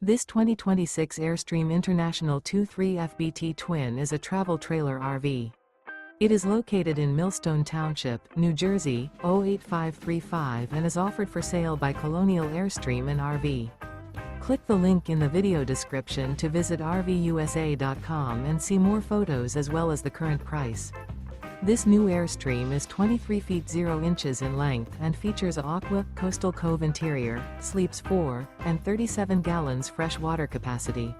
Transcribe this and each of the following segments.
This 2026 Airstream International 2.3 FBT Twin is a travel trailer RV. It is located in Millstone Township, New Jersey, 08535 and is offered for sale by Colonial Airstream RV. Click the link in the video description to visit RVUSA.com and see more photos as well as the current price. This new Airstream is 23 feet 0 inches in length and features a Aqua, coastal Cove interior, sleeps 4, and 37 gallons fresh water capacity.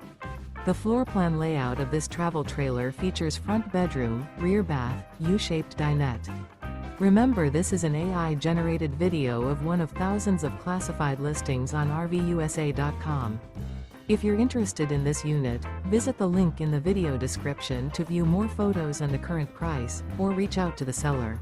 The floor plan layout of this travel trailer features front bedroom, rear bath, U-shaped dinette. Remember, this is an AI-generated video of one of thousands of classified listings on RVUSA.com. If you're interested in this unit, visit the link in the video description to view more photos and the current price, or reach out to the seller.